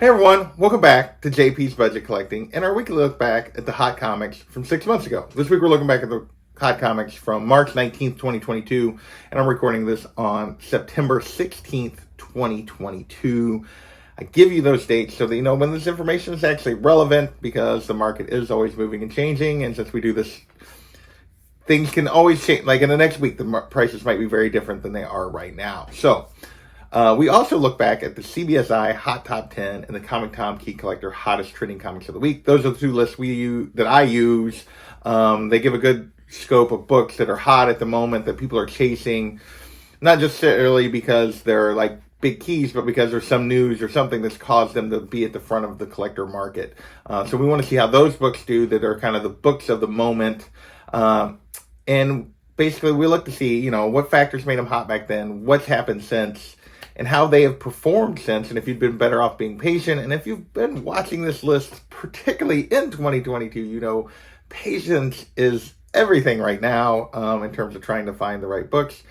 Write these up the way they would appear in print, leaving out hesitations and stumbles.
Hey everyone, welcome back to JP's Budget Collecting and our weekly look back at the hot comics from 6 months ago. This week we're looking back at the hot comics from March 19th, 2022, and I'm recording this on September 16th, 2022. I give you those dates so that you know when this information is actually relevant, because the market is always moving and changing, and since we do this, things can always change. Like in the next week, the prices might be very different than they are right now. So we also look back at the CBSI Hot Top 10 and the Comic Tom Key Collector Hottest Trending Comics of the Week. Those are the two lists that I use. They give a good scope of books that are hot at the moment, that people are chasing, not just necessarily because they're like big keys, but because there's some news or something that's caused them to be at the front of the collector market. So we want to see how those books do that are kind of the books of the moment. And basically we look to see, what factors made them hot back then, what's happened since, and how they have performed since, and if you've been better off being patient. And if you've been watching this list, particularly in 2022, patience is everything right now in terms of trying to find the right books.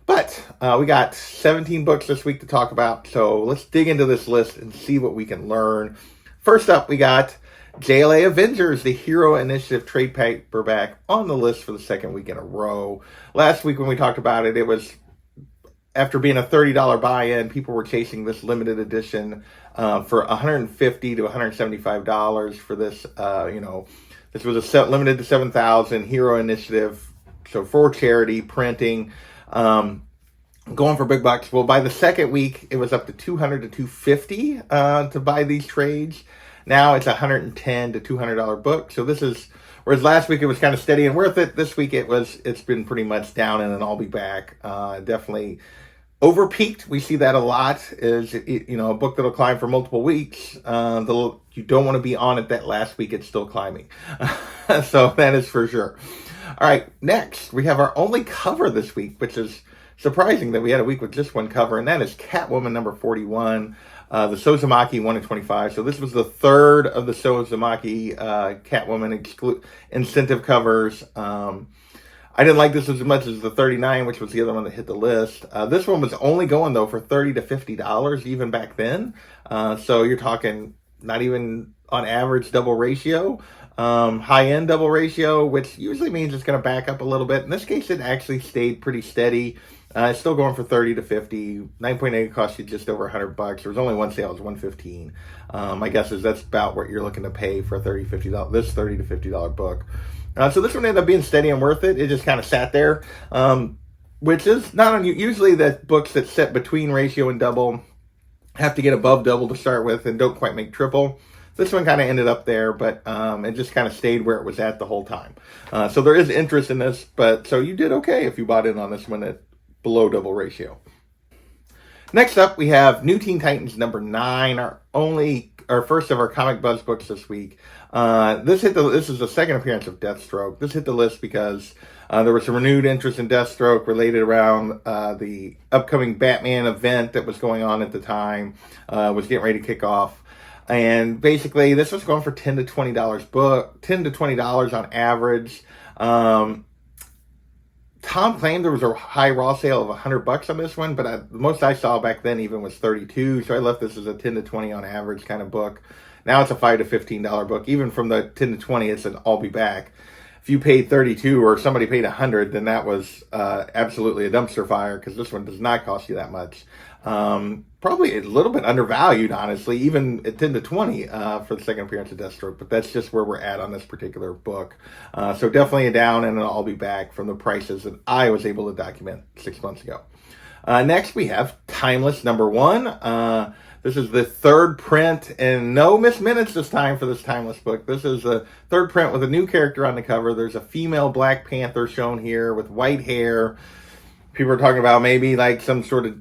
But we got 17 books this week to talk about, so let's dig into this list and see what we can learn. First up, we got GLA Avengers, the Hero Initiative trade paperback, on the list for the second week in a row. Last week when we talked about it, it was after being a $30 buy-in, people were chasing this limited edition for $150 to $175 for this. This was limited to 7,000 Hero Initiative, so for charity printing, going for big bucks. Well, by the second week, it was up to $200 to $250 to buy these trades. Now it's $110 to $200 book. So this is, whereas last week it was kind of steady and worth it, this week it's been pretty much down, and then I'll be back. Definitely overpeaked. We see that a lot. Is a book that'll climb for multiple weeks. You don't want to be on it that last week it's still climbing. So that is for sure. All right, next we have our only cover this week, which is surprising that we had a week with just one cover, and that is Catwoman number 41. The Sozumaki 1 in 25. So this was the third of the Sozumaki Catwoman incentive covers. I didn't like this as much as the 39, which was the other one that hit the list. This one was only going, though, for $30 to $50 even back then. So you're talking not even on average double ratio. High-end double ratio, which usually means it's going to back up a little bit. In this case, it actually stayed pretty steady. It's still going for $30 to $50. 9.8 cost you just over $100. There was only one sale, it was $115. My guess is that's about what you're looking to pay for a $30 to $50 this $30 to $50 book. So this one ended up being steady and worth it. It just kind of sat there, which is not unusual. Usually the books that sit between ratio and double have to get above double to start with and don't quite make triple. This one kind of ended up there, but it just kind of stayed where it was at the whole time. So there is interest in this, but so you did okay if you bought in on this one at below double ratio. Next up, we have New Teen Titans number 9, our first of our Comic Buzz books this week. This is the second appearance of Deathstroke. This hit the list because there was some renewed interest in Deathstroke related around the upcoming Batman event that was going on at the time, was getting ready to kick off. And basically, this was going for $10 to $20 book, $10 to $20 on average. Tom claimed there was a high raw sale of $100 on this one, but the most I saw back then even was $32. So I left this as a $10 to $20 on average kind of book. Now it's a $5 to $15 book. Even from the $10 to $20, it's an I'll be back. If you paid $32 or somebody paid $100, then that was absolutely a dumpster fire, because this one does not cost you that much. Probably a little bit undervalued, honestly, even at $10 to $20 for the second appearance of Deathstroke, but that's just where we're at on this particular book. So definitely a down, and I'll be back from the prices that I was able to document 6 months ago. Next, we have Timeless number 1. This is the third print, and no missed minutes this time for this Timeless book. This is the third print with a new character on the cover. There's a female Black Panther shown here with white hair. People are talking about maybe like some sort of,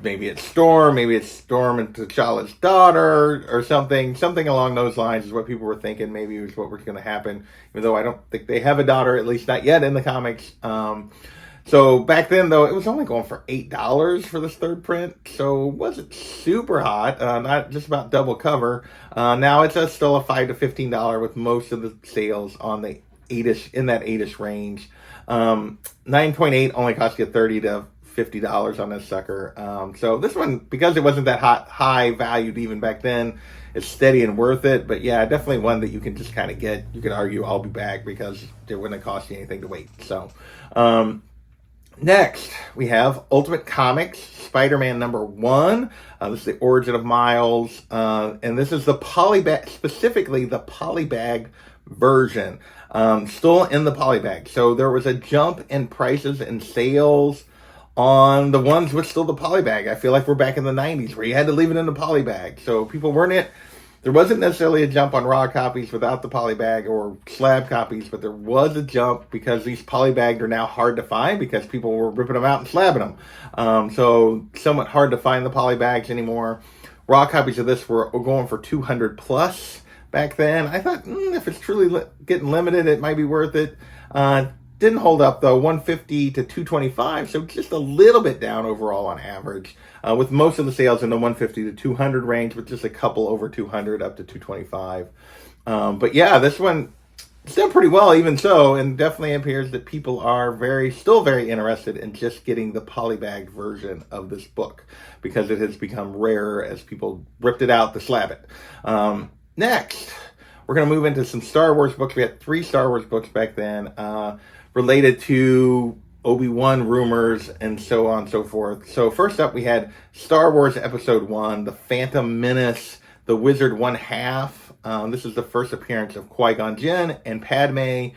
maybe it's Storm and T'Challa's daughter or something along those lines is what people were thinking maybe was what was going to happen, even though I don't think they have a daughter, at least not yet in the comics. So back then, though, it was only going for $8 for this third print, so it wasn't super hot, not just about double cover. Now it's still a $5 to $15 with most of the sales on the 8-ish, in that 8-ish range. 9.8 only cost you $30 to $50 on this sucker. So this one, because it wasn't that high valued even back then, it's steady and worth it. But yeah, definitely one that you can just kind of get. You could argue I'll be back because it wouldn't cost you anything to wait. So next we have Ultimate Comics Spider-Man #1. This is the origin of Miles, and this is the polybag, specifically the polybag version. Still in the polybag. So there was a jump in prices and sales on the ones with still the polybag. I feel like we're back in the 90s where you had to leave it in the polybag. So people weren't it. There wasn't necessarily a jump on raw copies without the polybag or slab copies, but there was a jump because these polybagged are now hard to find because people were ripping them out and slabbing them. So somewhat hard to find the polybags anymore. Raw copies of this were going for 200 plus back then. I thought if it's truly getting limited, it might be worth it. Didn't hold up though, 150 to 225, so just a little bit down overall on average, with most of the sales in the 150 to 200 range, with just a couple over 200 up to 225. But yeah, this one it's done pretty well even so, and definitely appears that people are still very interested in just getting the polybag version of this book because it has become rarer as people ripped it out to slab it. Next, we're going to move into some Star Wars books. We had 3 Star Wars books back then, related to Obi-Wan rumors and so on and so forth. So first up, we had Star Wars Episode 1, The Phantom Menace, The Wizard 1/2. This is the first appearance of Qui-Gon Jinn and Padme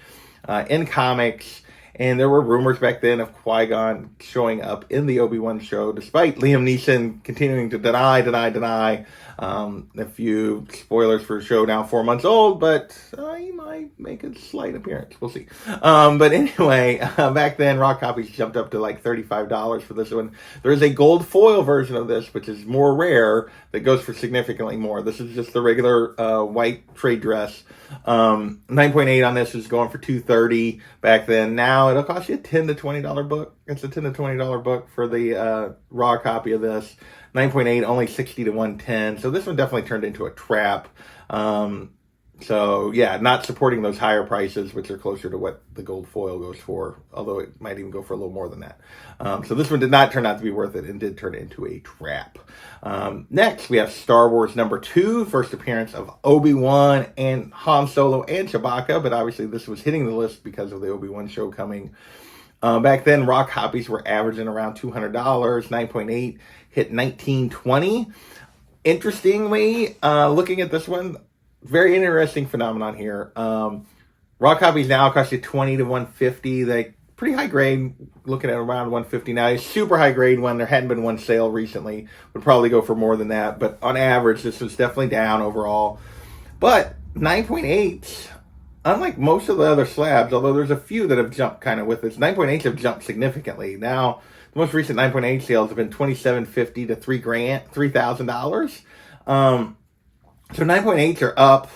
in comics. And there were rumors back then of Qui-Gon showing up in the Obi-Wan show, despite Liam Neeson continuing to deny. A few spoilers for the show now 4 months old, but he might make a slight appearance. We'll see. But anyway, back then, raw copies jumped up to like $35 for this one. There is a gold foil version of this, which is more rare, that goes for significantly more. This is just the regular white trade dress. 9.8 on this is going for $230 back then. Now it'll cost you a $10 to $20 book. It's a $10 to $20 book for the raw copy of this. 9.8 only 60 to 110. So this one definitely turned into a trap. So yeah, not supporting those higher prices, which are closer to what the gold foil goes for, although it might even go for a little more than that. So this one did not turn out to be worth it and did turn into a trap. Next, we have Star Wars #2, first appearance of Obi-Wan and Han Solo and Chewbacca, but obviously this was hitting the list because of the Obi-Wan show coming. Back then, raw copies were averaging around $200. 9.8 hit $19.20. Interestingly, looking at this one, very interesting phenomenon here. Raw copies now cost you $20 to $150. They pretty high grade, looking at around $150 now. A super high grade one, there hadn't been one sale recently, would probably go for more than that. But on average, this was definitely down overall. But 9.8, unlike most of the other slabs, although there's a few that have jumped kind of with this, 9.8s have jumped significantly. Now, the most recent 9.8 sales have been $2,750 to $3,000. So 9.8s are up,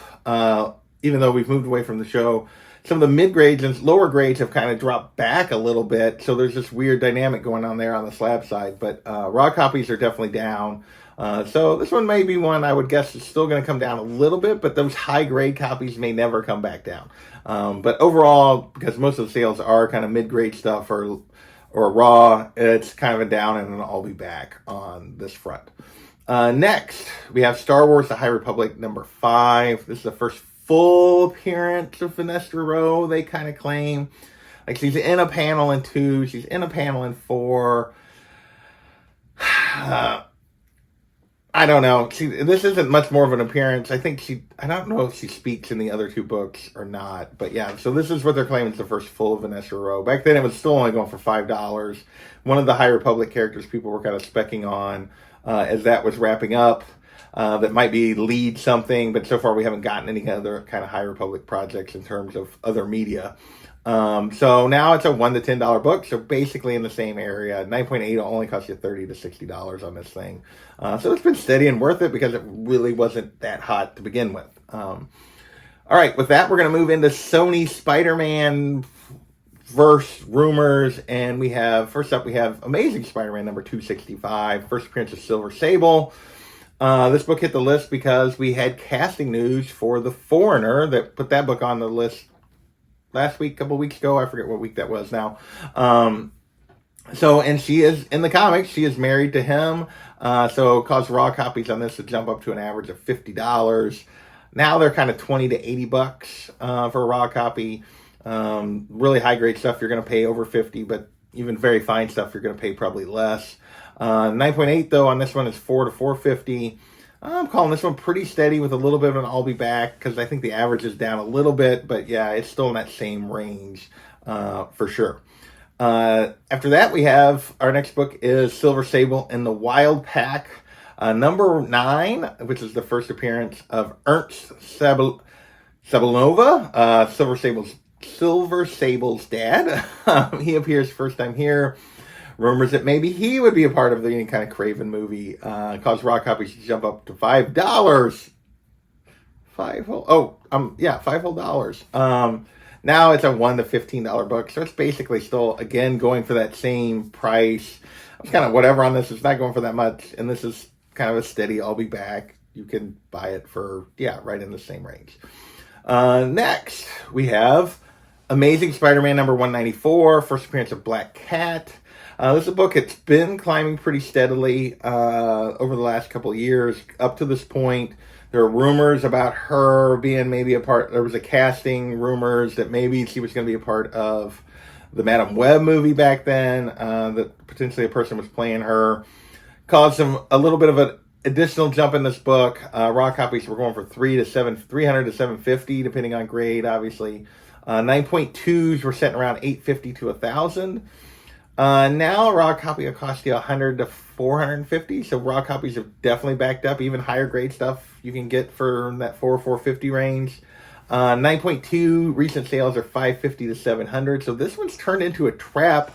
even though we've moved away from the show. Some of the mid-grades and lower grades have kind of dropped back a little bit, so there's this weird dynamic going on there on the slab side. But raw copies are definitely down. So this one may be one I would guess is still going to come down a little bit, but those high-grade copies may never come back down. But overall, because most of the sales are kind of mid-grade stuff or raw, it's kind of a down, and I'll be back on this front. Next, we have Star Wars The High Republic #5. This is the first full appearance of Vanessa Rowe, they kind of claim. Like, she's in a panel in 2, she's in a panel in 4. I don't know. This isn't much more of an appearance. I don't know if she speaks in the other 2 books or not. But yeah, so this is what they're claiming is the first full Vanessa Rowe. Back then, it was still only going for $5. One of the High Republic characters people were kind of specking on as that was wrapping up. That might be lead something, but so far we haven't gotten any other kind of High Republic projects in terms of other media. So now it's a $1 to $10 book, so basically in the same area. 9.8 will only cost you $30 to $60 on this thing. So it's been steady and worth it because it really wasn't that hot to begin with. All right, with that, we're going to move into Sony Spider-Man verse rumors, and first up we have Amazing Spider-Man #265, first appearance of Silver Sable. This book hit the list because we had casting news for The Foreigner that put that book on the list last week, a couple weeks ago. I forget what week that was now. So, and she is, in the comics, she is married to him. So it caused raw copies on this to jump up to an average of $50. Now they're kind of 20 to 80 bucks for a raw copy. Really high grade stuff you're going to pay over 50, but even very fine stuff you're going to pay probably less. 9.8 though on this one is 4 to 450. I'm calling this one pretty steady with a little bit of an I'll be back because I think the average is down a little bit, but yeah, it's still in that same range for sure. After that, we have our next book is Silver Sable in the Wild Pack, number 9, which is the first appearance of Ernst Sabelnova, Silver Sable's dad. He appears first time here. Rumors that maybe he would be a part of the any kind of Craven movie caused raw copies to jump up to $5. $5 whole dollars. Now it's a $1 to $15 book, so it's basically still again going for that same price. I was kind of whatever on this. It's not going for that much, and this is kind of a steady I'll be back. You can buy it for right in the same range. Next we have Amazing Spider-Man number 194, first appearance of Black Cat. This is a book that's been climbing pretty steadily over the last couple of years. Up to this point, there are rumors about her being maybe a part. There was a casting rumors that maybe she was going to be a part of the Madam Web movie back then. That potentially a person was playing her. Caused a little bit of an additional jump in this book. Raw copies were going for $300 to $750, depending on grade, obviously. 9.2s were setting around $850 to $1,000. Now a raw copy will cost you $100 to $450. So raw copies have definitely backed up. Even higher grade stuff you can get for that $450 range. 9.2 recent sales are $550 to $700. So this one's turned into a trap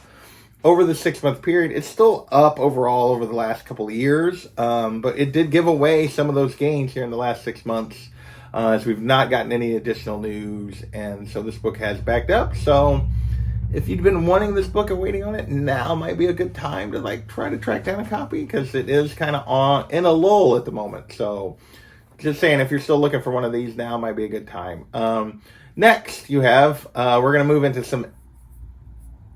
over the 6-month period. It's still up overall over the last couple of years, but it did give away some of those gains here in the last 6 months, as we've not gotten any additional news, and so this book has backed up. So if you've been wanting this book and waiting on it, now might be a good time to try to track down a copy, because it is kind of in a lull at the moment. So just saying, if you're still looking for one of these, now might be a good time. Next, you have we're going to move into some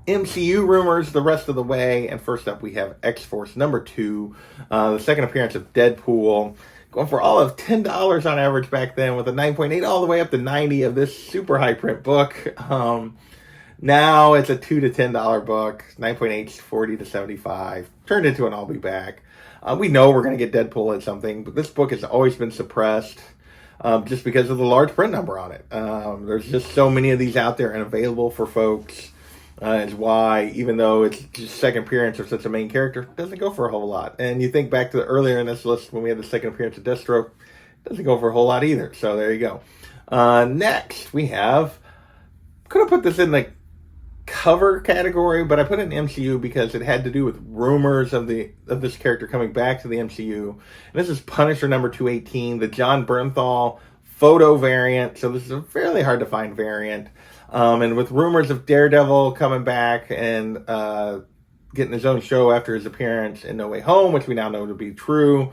MCU rumors the rest of the way, and first up we have X-Force number 2, the second appearance of Deadpool, going for all of $10 on average back then, with a 9.8 all the way up to 90 of this super high print book. Now it's a $2 to $10 book. 9.8 is $40 to $75. Turned into an I'll be back. We know we're going to get Deadpool at something, but this book has always been suppressed just because of the large print number on it. There's just so many of these out there and available for folks. Is why, even though it's just second appearance of such a main character, it doesn't go for a whole lot. And you think back to earlier in this list when we had the second appearance of Deathstroke, it doesn't go for a whole lot either. So there you go. Next, we have, could have put this in the cover category, but I put it in MCU because it had to do with rumors of this character coming back to the MCU. And this is Punisher number 218, the John Bernthal photo variant. So this is a fairly hard to find variant. And with rumors of Daredevil coming back and getting his own show after his appearance in No Way Home, which we now know to be true,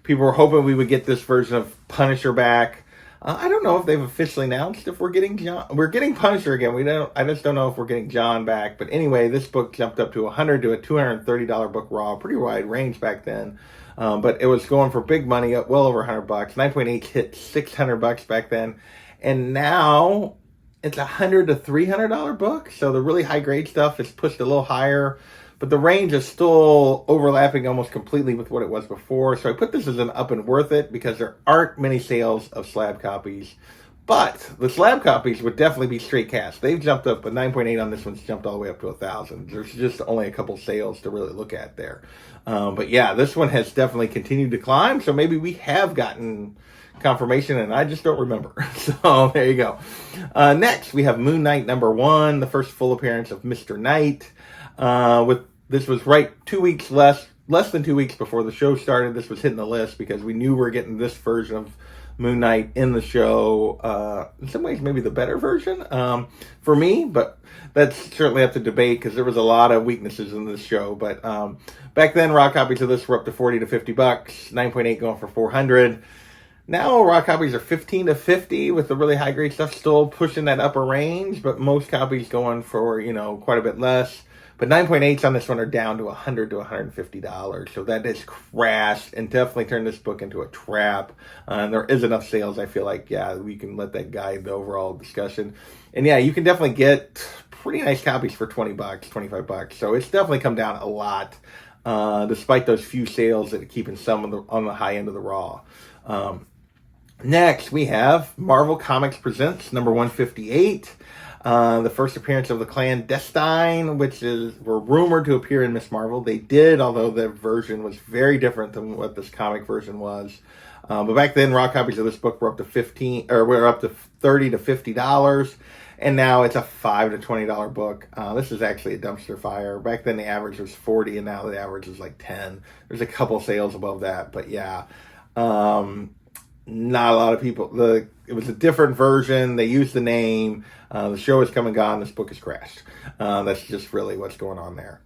people were hoping we would get this version of Punisher back. I don't know if they've officially announced if we're getting John. We're getting Punisher again. I just don't know if we're getting John back. But anyway, this book jumped up to $100 to a $230 book raw, pretty wide range back then. But it was going for big money, up well over $100. 9.8 hit $600 back then, and now it's $100 to $300 book. So the really high grade stuff is pushed a little higher, but the range is still overlapping almost completely with what it was before. So I put this as an up and worth it because there aren't many sales of slab copies, but the slab copies would definitely be straight cash. They've jumped up, but 9.8 on this one's jumped all the way up to 1,000. There's just only a couple sales to really look at there. But yeah, this one has definitely continued to climb. So maybe we have gotten confirmation and I just don't remember. So there you go. Next, we have Moon Knight number 1, the first full appearance of Mr. Knight. This was right 2 weeks less than 2 weeks before the show started. This was hitting the list because we knew we were getting this version of Moon Knight in the show. In some ways, maybe the better version for me, but that's certainly up to debate because there was a lot of weaknesses in this show. But back then, raw copies of this were up to $40 to $50. 9.8 going for $400. Now raw copies are $15 to $50 with the really high grade stuff still pushing that upper range, but most copies going for quite a bit less. But 9.8s on this one are down to $100 to $150. So that has crashed and definitely turned this book into a trap. And there is enough sales, I feel like, yeah, we can let that guide the overall discussion. And yeah, you can definitely get pretty nice copies for $20, $25. So it's definitely come down a lot, despite those few sales that are keeping some on the high end of the raw. Next, we have Marvel Comics Presents number 158. The first appearance of the Clandestine, which were rumored to appear in Miss Marvel. They did, although the version was very different than what this comic version was. But back then, raw copies of this book were up to $30 to $50, and now it's a $5 to $20 book. This is actually a dumpster fire. Back then, the average was $40, and now the average is like $10. There's a couple sales above that, but yeah. Not a lot of people. It was a different version. They used the name. The show is come and gone. This book has crashed. That's just really what's going on there.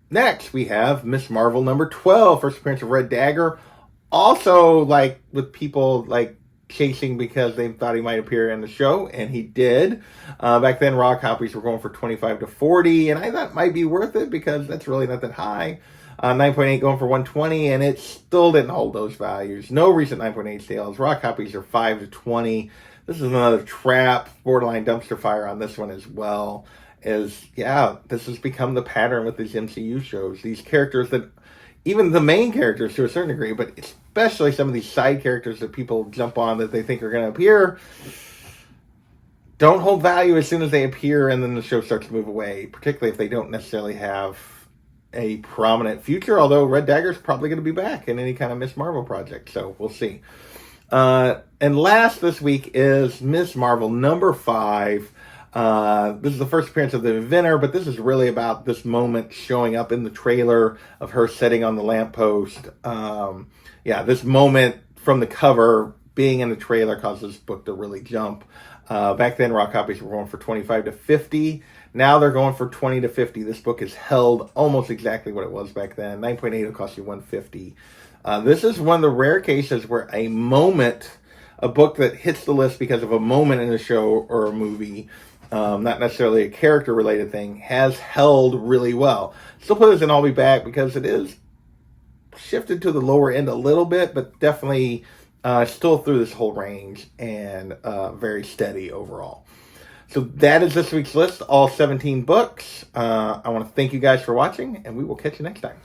Next, we have Miss Marvel number 12, first appearance of Red Dagger. Also, like with people like chasing because they thought he might appear in the show, and he did. Back then, raw copies were going for $25 to $40, and I thought it might be worth it because that's really not that high. 9.8 going for $120, and it still didn't hold those values. No recent 9.8 sales. Raw copies are $5 to $20. This is another trap, borderline dumpster fire on this one as well. This has become the pattern with these MCU shows. These characters that, even the main characters to a certain degree, but especially some of these side characters that people jump on that they think are going to appear, don't hold value as soon as they appear, and then the show starts to move away, particularly if they don't necessarily have a prominent future, although Red Dagger's probably going to be back in any kind of Miss Marvel project, so we'll see. And last this week is Miss Marvel number 5. This is the first appearance of the inventor, but this is really about this moment showing up in the trailer of her sitting on the lamppost. This moment from the cover being in the trailer caused this book to really jump. Back then, raw copies were going for $25 to $50. Now they're going for $20 to $50. This book is held almost exactly what it was back then. 9.8 will cost you $150. This is one of the rare cases where a book that hits the list because of a moment in a show or a movie, not necessarily a character-related thing, has held really well. Still put this in I'll Be Back because it is shifted to the lower end a little bit, but definitely still through this whole range and very steady overall. So that is this week's list, all 17 books. I want to thank you guys for watching, and we will catch you next time.